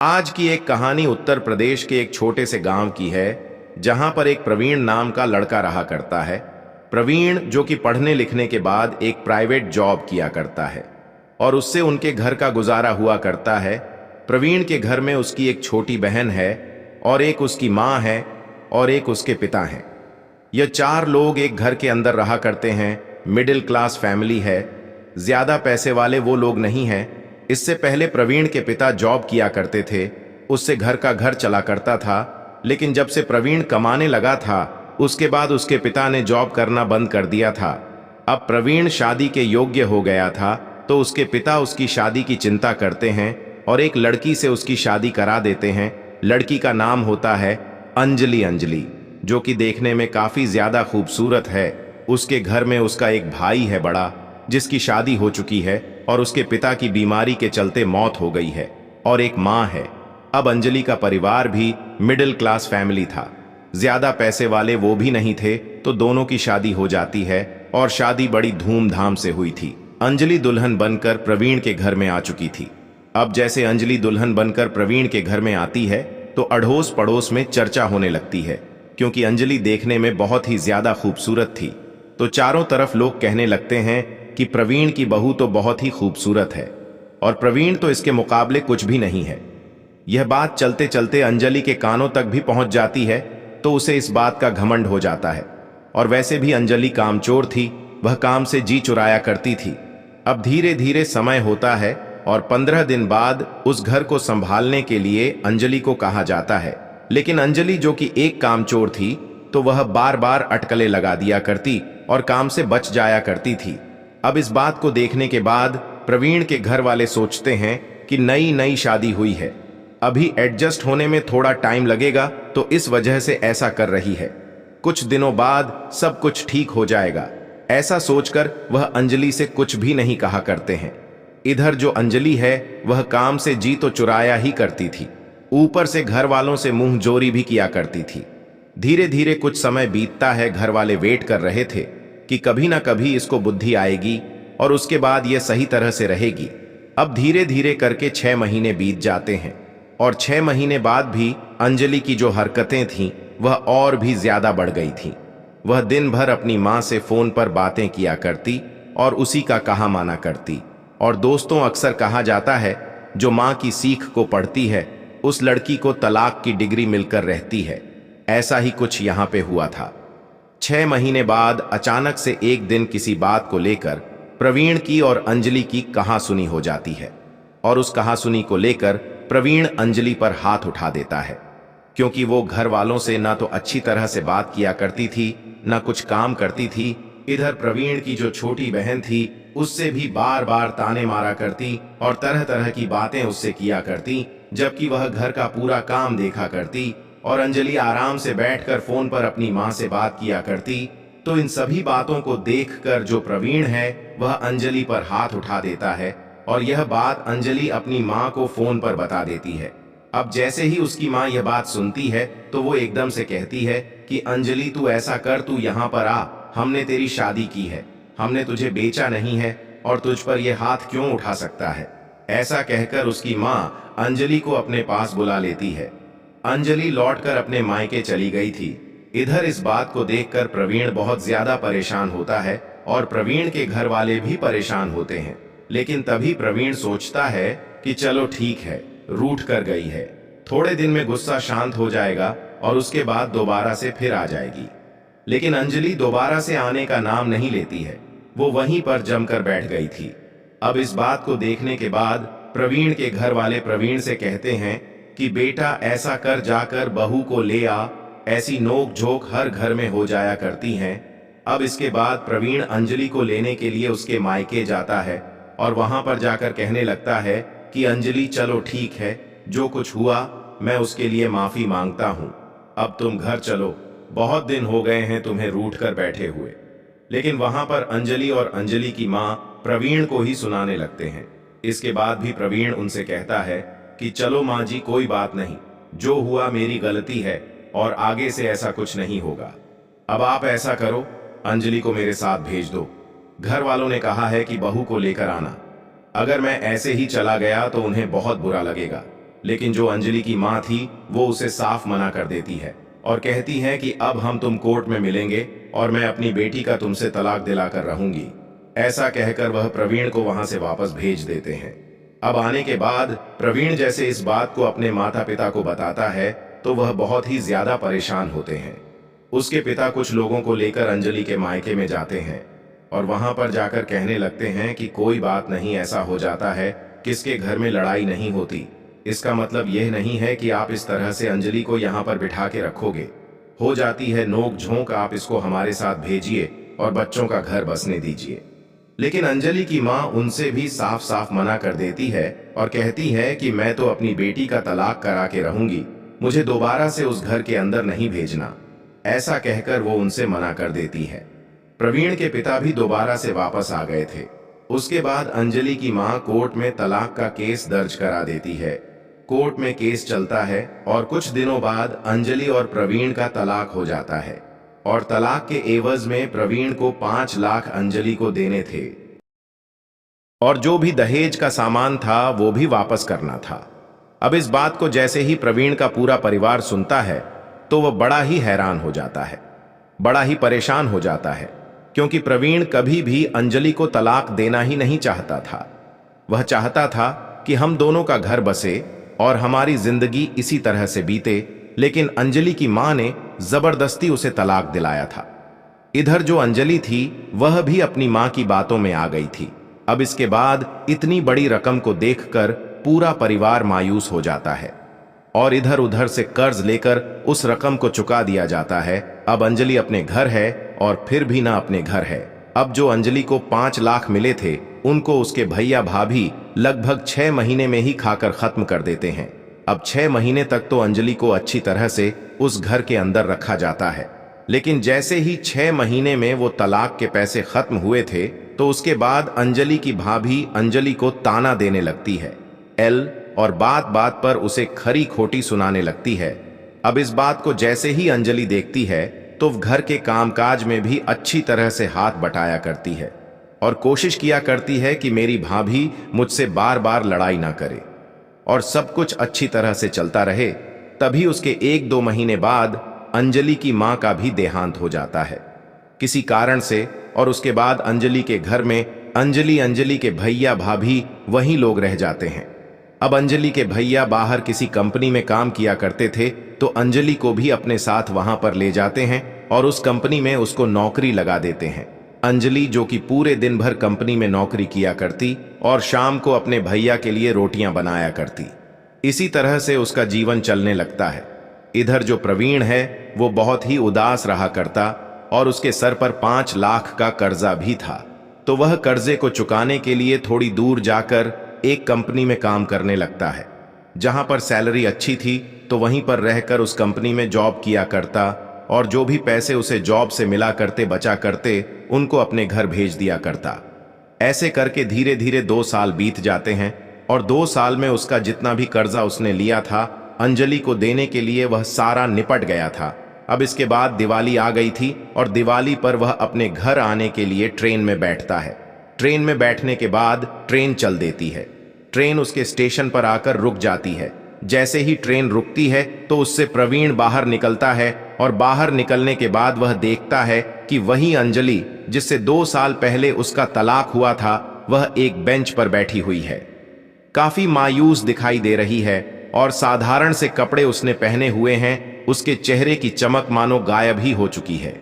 आज की एक कहानी उत्तर प्रदेश के एक छोटे से गांव की है, जहां पर एक प्रवीण नाम का लड़का रहा करता है। प्रवीण जो कि पढ़ने लिखने के बाद एक प्राइवेट जॉब किया करता है और उससे उनके घर का गुजारा हुआ करता है। प्रवीण के घर में उसकी एक छोटी बहन है और एक उसकी माँ है और एक उसके पिता हैं। यह चार लोग एक घर के अंदर रहा करते हैं। मिडिल क्लास फैमिली है, ज्यादा पैसे वाले वो लोग नहीं हैं। इससे पहले प्रवीण के पिता जॉब किया करते थे, उससे घर का घर चला करता था। लेकिन जब से प्रवीण कमाने लगा था, उसके बाद उसके पिता ने जॉब करना बंद कर दिया था। अब प्रवीण शादी के योग्य हो गया था, तो उसके पिता उसकी शादी की चिंता करते हैं और एक लड़की से उसकी शादी करा देते हैं। लड़की का नाम होता है अंजलि, जो कि देखने में काफी ज्यादा खूबसूरत है। उसके घर में उसका एक भाई है बड़ा, जिसकी शादी हो चुकी है और उसके पिता की बीमारी के चलते मौत हो गई है, और एक माँ है। अब अंजलि का परिवार भी मिडिल क्लास फैमिली था, ज्यादा पैसे वाले वो भी नहीं थे, तो दोनों की शादी हो जाती है और शादी बड़ी धूमधाम से हुई थी। अंजलि दुल्हन बनकर प्रवीण के घर में आ चुकी थी। अब जैसे अंजलि दुल्हन बनकर प्रवीण के घर में आती है, तो अड़ोस पड़ोस में चर्चा होने लगती है, क्योंकि अंजलि देखने में बहुत ही ज्यादा खूबसूरत थी। तो चारों तरफ लोग कहने लगते हैं कि प्रवीण की बहू तो बहुत ही खूबसूरत है और प्रवीण तो इसके मुकाबले कुछ भी नहीं है। यह बात चलते चलते अंजलि के कानों तक भी पहुंच जाती है, तो उसे इस बात का घमंड हो जाता है। और वैसे भी अंजलि कामचोर थी, वह काम से जी चुराया करती थी। अब धीरे धीरे समय होता है और 15 दिन बाद उस घर को संभालने के लिए अंजलि को कहा जाता है। लेकिन अंजलि जो कि एक कामचोर थी, तो वह बार बार अटकलें लगा दिया करती और काम से बच जाया करती थी। अब इस बात को देखने के बाद प्रवीण के घर वाले सोचते हैं कि नई नई शादी हुई है, अभी एडजस्ट होने में थोड़ा टाइम लगेगा, तो इस वजह से ऐसा कर रही है। कुछ दिनों बाद सब कुछ ठीक हो जाएगा, ऐसा सोचकर वह अंजलि से कुछ भी नहीं कहा करते हैं। इधर जो अंजलि है, वह काम से जी तो चुराया ही करती थी, ऊपर से घर वालों से मुंह जोरी भी किया करती थी। धीरे धीरे कुछ समय बीतता है, घर वाले वेट कर रहे थे कि कभी ना कभी इसको बुद्धि आएगी और उसके बाद यह सही तरह से रहेगी। अब धीरे धीरे करके 6 महीने बीत जाते हैं और 6 महीने बाद भी अंजलि की जो हरकतें थीं, वह और भी ज्यादा बढ़ गई थीं। वह दिन भर अपनी माँ से फोन पर बातें किया करती और उसी का कहा माना करती। और दोस्तों, अक्सर कहा जाता है, जो माँ की सीख को पढ़ती है, उस लड़की को तलाक की डिग्री मिलकर रहती है। ऐसा ही कुछ यहाँ पे हुआ था। 6 महीने बाद अचानक से एक दिन किसी बात को लेकर प्रवीण की और अंजलि की कहासुनी हो जाती है और उस कहासुनी को लेकर प्रवीण अंजलि पर हाथ उठा देता है, क्योंकि वो घर वालों से ना तो अच्छी तरह से बात किया करती थी, ना कुछ काम करती थी। इधर प्रवीण की जो छोटी बहन थी, उससे भी बार बार ताने मारा करती और तरह तरह की बातें उससे किया करती, जबकि वह घर का पूरा काम देखा करती और अंजलि आराम से बैठकर फोन पर अपनी माँ से बात किया करती। तो इन सभी बातों को देखकर जो प्रवीण है, वह अंजलि पर हाथ उठा देता है और यह बात अंजलि अपनी माँ को फोन पर बता देती है। अब जैसे ही उसकी माँ यह बात सुनती है, तो वो एकदम से कहती है कि अंजलि, तू ऐसा कर, तू यहाँ पर आ, हमने तेरी शादी की है, हमने तुझे बेचा नहीं है और तुझ पर यह हाथ क्यों उठा सकता है। ऐसा कहकर उसकी माँ अंजलि को अपने पास बुला लेती है। अंजलि लौटकर अपने मायके चली गई थी। इधर इस बात को देखकर प्रवीण बहुत ज्यादा परेशान होता है और प्रवीण के घर वाले भी परेशान होते हैं। लेकिन तभी प्रवीण सोचता है कि चलो ठीक है, रूठ कर गई है, थोड़े दिन में गुस्सा शांत हो जाएगा और उसके बाद दोबारा से फिर आ जाएगी। लेकिन अंजलि दोबारा से आने का नाम नहीं लेती है, वो वहीं पर जमकर बैठ गई थी। अब इस बात को देखने के बाद प्रवीण के घर वाले प्रवीण से कहते हैं कि बेटा, ऐसा कर, जाकर बहू को ले आ, ऐसी नोक झोंक हर घर में हो जाया करती हैं। अब इसके बाद प्रवीण अंजलि को लेने के लिए उसके मायके जाता है और वहां पर जाकर कहने लगता है कि अंजलि, चलो ठीक है, जो कुछ हुआ मैं उसके लिए माफी मांगता हूं, अब तुम घर चलो, बहुत दिन हो गए हैं तुम्हें रूठ कर बैठे हुए। लेकिन वहां पर अंजलि और अंजलि की माँ प्रवीण को ही सुनाने लगते हैं। इसके बाद भी प्रवीण उनसे कहता है कि चलो माँ जी, कोई बात नहीं, जो हुआ मेरी गलती है और आगे से ऐसा कुछ नहीं होगा। अब आप ऐसा करो, अंजलि को मेरे साथ भेज दो। घर वालों ने कहा है कि बहू को लेकर आना, अगर मैं ऐसे ही चला गया तो उन्हें बहुत बुरा लगेगा। लेकिन जो अंजलि की माँ थी वो उसे साफ मना कर देती है और कहती है कि अब हम तुम कोर्ट में मिलेंगे और मैं अपनी बेटी का तुमसे तलाक दिलाकर रहूंगी। ऐसा कहकर वह प्रवीण को वहां से वापस भेज देते हैं। अब आने के बाद प्रवीण जैसे इस बात को अपने माता पिता को बताता है तो वह बहुत ही ज्यादा परेशान होते हैं। उसके पिता कुछ लोगों को लेकर अंजलि के मायके में जाते हैं और वहां पर जाकर कहने लगते हैं कि कोई बात नहीं, ऐसा हो जाता है, किसके घर में लड़ाई नहीं होती। इसका मतलब यह नहीं है कि आप इस तरह से अंजलि को यहाँ पर बिठा के रखोगे। हो जाती है नोक झोंक, आप इसको हमारे साथ भेजिए और बच्चों का घर बसने दीजिए। लेकिन अंजलि की माँ उनसे भी साफ साफ मना कर देती है और कहती है कि मैं तो अपनी बेटी का तलाक करा के रहूंगी, मुझे दोबारा से उस घर के अंदर नहीं भेजना। ऐसा कहकर वो उनसे मना कर देती है। प्रवीण के पिता भी दोबारा से वापस आ गए थे। उसके बाद अंजलि की माँ कोर्ट में तलाक का केस दर्ज करा देती है। कोर्ट में केस चलता है और कुछ दिनों बाद अंजलि और प्रवीण का तलाक हो जाता है और तलाक के एवज में प्रवीण को 5 लाख अंजलि को देने थे और जो भी दहेज का सामान था वो भी वापस करना था। अब इस बात को जैसे ही प्रवीण का पूरा परिवार सुनता है तो वह बड़ा ही हैरान हो जाता है, बड़ा ही परेशान हो जाता है, क्योंकि प्रवीण कभी भी अंजलि को तलाक देना ही नहीं चाहता था। वह चाहता था कि हम दोनों का घर बसे और हमारी जिंदगी इसी तरह से बीते, लेकिन अंजलि की मां ने जबरदस्ती उसे तलाक दिलाया था। इधर जो अंजलि थी वह भी अपनी मां की बातों में आ गई थी। अब इसके बाद इतनी बड़ी रकम को देखकर पूरा परिवार मायूस हो जाता है और इधर उधर से कर्ज लेकर उस रकम को चुका दिया जाता है। अब अंजलि अपने घर है और फिर भी ना अपने घर है। अब जो अंजलि को 5 लाख मिले थे उनको उसके भैया भाभी लगभग 6 महीने में ही खाकर खत्म कर देते हैं। अब 6 महीने तक तो अंजलि को अच्छी तरह से उस घर के अंदर रखा जाता है, लेकिन जैसे ही 6 महीने में वो तलाक के पैसे खत्म हुए थे तो उसके बाद अंजलि की भाभी अंजलि को ताना देने लगती है और बात बात पर उसे खरी खोटी सुनाने लगती है। अब इस बात को जैसे ही अंजलि देखती है तो घर के कामकाज में भी अच्छी तरह से हाथ बटाया करती है और कोशिश किया करती है कि मेरी भाभी मुझसे बार बार लड़ाई ना करे और सब कुछ अच्छी तरह से चलता रहे। तभी उसके 1-2 महीने बाद अंजलि की मां का भी देहांत हो जाता है किसी कारण से, और उसके बाद अंजलि के घर में अंजलि के भैया भाभी वही लोग रह जाते हैं। अब अंजलि के भैया बाहर किसी कंपनी में काम किया करते थे तो अंजलि को भी अपने साथ वहां पर ले जाते हैं और उस कंपनी में उसको नौकरी लगा देते हैं। अंजलि जो कि पूरे दिन भर कंपनी में नौकरी किया करती और शाम को अपने भैया के लिए रोटियां बनाया करती। इसी तरह से उसका जीवन चलने लगता है। इधर जो प्रवीण है वो बहुत ही उदास रहा करता और उसके सर पर 5 लाख का कर्जा भी था, तो वह कर्जे को चुकाने के लिए थोड़ी दूर जाकर एक कंपनी में काम करने लगता है। जहां पर सैलरी अच्छी थी तो वहीं पर रहकर उस कंपनी में जॉब किया करता और जो भी पैसे उसे जॉब से मिला करते बचा करते उनको अपने घर भेज दिया करता। ऐसे करके धीरे धीरे 2 साल बीत जाते हैं और 2 साल में उसका जितना भी कर्जा उसने लिया था अंजलि को देने के लिए वह सारा निपट गया था। अब इसके बाद दिवाली आ गई थी और दिवाली पर वह अपने घर आने के लिए ट्रेन में बैठता है। ट्रेन में बैठने के बाद ट्रेन चल देती है। ट्रेन उसके स्टेशन पर आकर रुक जाती है। जैसे ही ट्रेन रुकती है तो उससे प्रवीण बाहर निकलता है और बाहर निकलने के बाद वह देखता है कि वही अंजलि जिससे 2 साल पहले उसका तलाक हुआ था वह एक बेंच पर बैठी हुई है। काफी मायूस दिखाई दे रही है और साधारण से कपड़े उसने पहने हुए हैं। उसके चेहरे की चमक मानो गायब ही हो चुकी है।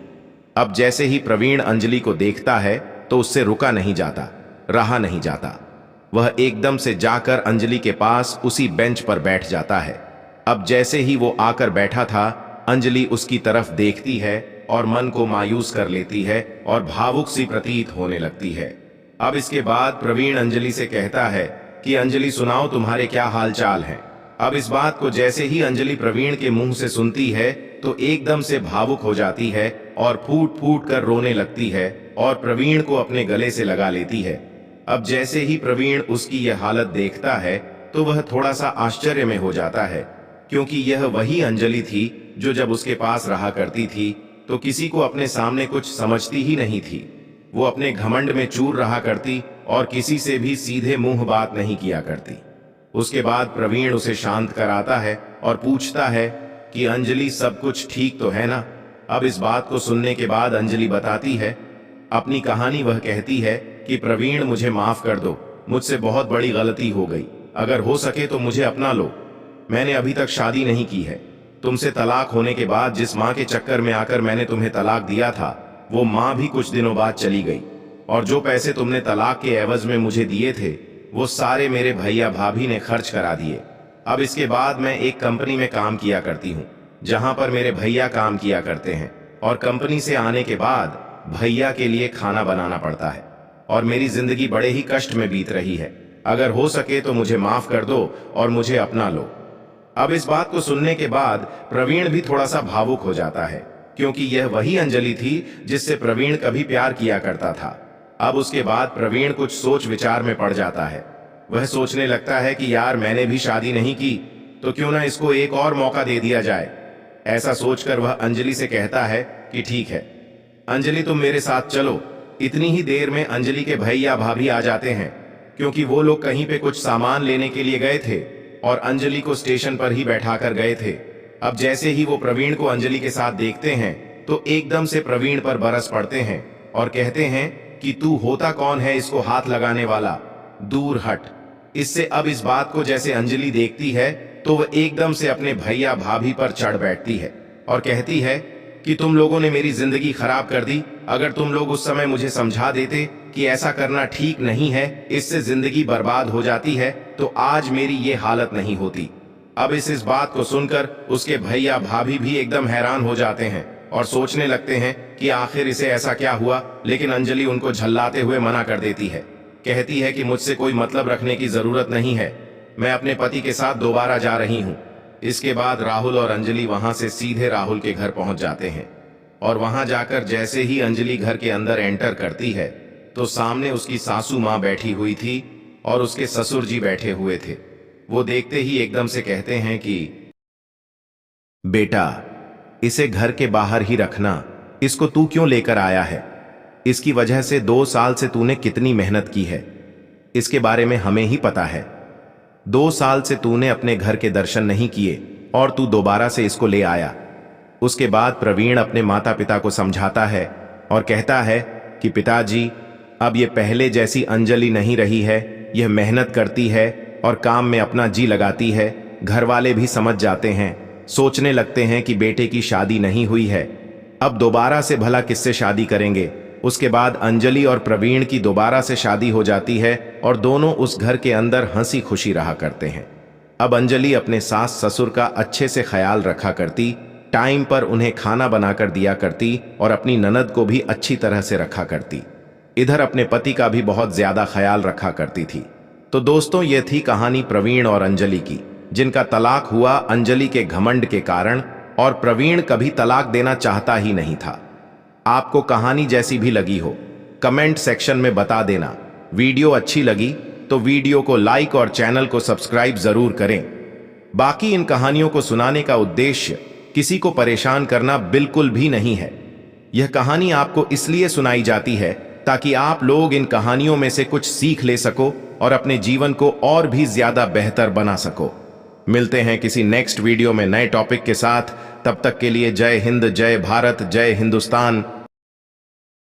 अब जैसे ही प्रवीण अंजलि को देखता है तो उससे रुका नहीं जाता, रहा नहीं जाता। वह एकदम से जाकर अंजलि के पास उसी बेंच पर बैठ जाता है। अब जैसे ही वो आकर बैठा था अंजलि उसकी तरफ देखती है और मन को मायूस कर लेती है और भावुक सी प्रतीत होने लगती है। अब इसके बाद प्रवीण अंजलि से कहता है कि अंजलि सुनाओ तुम्हारे क्या हाल चाल हैं। अब इस बात को जैसे ही अंजलि प्रवीण के मुंह से सुनती है तो एकदम से भावुक हो जाती है और फूट फूट कर रोने लगती है और प्रवीण को अपने गले से लगा लेती है। अब जैसे ही प्रवीण उसकी यह हालत देखता है तो वह थोड़ा सा आश्चर्य में हो जाता है, क्योंकि यह वही अंजलि थी जो जब उसके पास रहा करती थी तो किसी को अपने सामने कुछ समझती ही नहीं थी। वो अपने घमंड में चूर रहा करती और किसी से भी सीधे मुंह बात नहीं किया करती। उसके बाद प्रवीण उसे शांत कराता है और पूछता है कि अंजलि, सब कुछ ठीक तो है ना। अब इस बात को सुनने के बाद अंजलि बताती है अपनी कहानी। वह कहती है कि प्रवीण, मुझे माफ कर दो, मुझसे बहुत बड़ी गलती हो गई। अगर हो सके तो मुझे अपना लो। मैंने अभी तक शादी नहीं की है। तुमसे तलाक होने के बाद जिस माँ के चक्कर में आकर मैंने तुम्हें तलाक दिया था, वो माँ भी कुछ दिनों बाद चली गई। और जो पैसे तुमने तलाक के एवज में मुझे दिए थे, वो सारे मेरे भैया भाभी ने खर्च करा दिए। अब इसके बाद मैं एक कंपनी में काम किया करती हूँ, जहां पर मेरे भैया काम किया करते हैं। और कंपनी से आने के बाद भैया के लिए खाना बनाना पड़ता है और मेरी जिंदगी बड़े ही कष्ट में बीत रही है। अगर हो सके तो मुझे माफ कर दो और मुझे अपना लो। अब इस बात को सुनने के बाद प्रवीण भी थोड़ा सा भावुक हो जाता है, क्योंकि यह वही अंजलि थी जिससे प्रवीण कभी प्यार किया करता था। अब उसके बाद प्रवीण कुछ सोच विचार में पड़ जाता है। वह सोचने लगता है कि यार, मैंने भी शादी नहीं की, तो क्यों ना इसको एक और मौका दे दिया जाए। ऐसा सोचकर वह अंजलि से कहता है कि ठीक है अंजलि, तुम मेरे साथ चलो। इतनी ही देर में अंजलि के भैया भाभी आ जाते हैं, क्योंकि वो लोग कहीं पे कुछ सामान लेने के लिए गए थे और अंजलि को स्टेशन पर ही बैठा कर गए थे। अब जैसे ही वो प्रवीण को अंजलि के साथ देखते हैं तो एकदम से प्रवीण पर बरस पड़ते हैं और कहते हैं कि तू होता कौन है इसको हाथ लगाने वाला, दूर हट। इससे अब इस बात को जैसे अंजलि देखती है तो वह एकदम से अपने भैया भाभी पर चढ़ बैठती है और कहती है कि तुम लोगों ने मेरी जिंदगी खराब कर दी। अगर तुम लोग उस समय मुझे समझा देते कि ऐसा करना ठीक नहीं है, इससे जिंदगी बर्बाद हो जाती है, तो आज मेरी ये हालत नहीं होती। अब इस बात को सुनकर उसके भैया भाभी भी एकदम हैरान हो जाते हैं और सोचने लगते हैं कि आखिर इसे ऐसा क्या हुआ। लेकिन अंजलि उनको झल्लाते हुए मना कर देती है। कहती है कि मुझसे कोई मतलब रखने की जरूरत नहीं है, मैं अपने पति के साथ दोबारा जा रही हूँ। इसके बाद राहुल और अंजलि वहां से सीधे राहुल के घर पहुंच जाते हैं और वहां जाकर जैसे ही अंजलि घर के अंदर एंटर करती है तो सामने उसकी सासू माँ बैठी हुई थी और उसके ससुर जी बैठे हुए थे। वो देखते ही एकदम से कहते हैं कि बेटा, इसे घर के बाहर ही रखना, इसको तू क्यों लेकर आया है? इसकी वजह से 2 साल से तूने कितनी मेहनत की है, इसके बारे में हमें ही पता है। 2 साल से तूने अपने घर के दर्शन नहीं किए और तू दोबारा से इसको ले आया। उसके बाद प्रवीण अपने माता पिता को समझाता है और कहता है कि पिताजी, अब ये पहले जैसी अंजलि नहीं रही है। यह मेहनत करती है और काम में अपना जी लगाती है। घर वाले भी समझ जाते हैं, सोचने लगते हैं कि बेटे की शादी नहीं हुई है, अब दोबारा से भला किससे शादी करेंगे। उसके बाद अंजलि और प्रवीण की दोबारा से शादी हो जाती है और दोनों उस घर के अंदर हंसी खुशी रहा करते हैं। अब अंजलि अपने सास ससुर का अच्छे से ख्याल रखा करती, टाइम पर उन्हें खाना बनाकर दिया करती और अपनी ननद को भी अच्छी तरह से रखा करती। इधर अपने पति का भी बहुत ज्यादा ख्याल रखा करती थी। तो दोस्तों, ये थी कहानी प्रवीण और अंजलि की, जिनका तलाक हुआ अंजलि के घमंड के कारण और प्रवीण कभी तलाक देना चाहता ही नहीं था। आपको कहानी जैसी भी लगी हो कमेंट सेक्शन में बता देना। वीडियो अच्छी लगी तो वीडियो को लाइक और चैनल को सब्सक्राइब जरूर करें। बाकी इन कहानियों को सुनाने का उद्देश्य किसी को परेशान करना बिल्कुल भी नहीं है। यह कहानी आपको इसलिए सुनाई जाती है ताकि आप लोग इन कहानियों में से कुछ सीख ले सको और अपने जीवन को और भी ज्यादा बेहतर बना सको। मिलते हैं किसी नेक्स्ट वीडियो में नए टॉपिक के साथ। तब तक के लिए जय हिंद, जय भारत, जय हिंदुस्तान।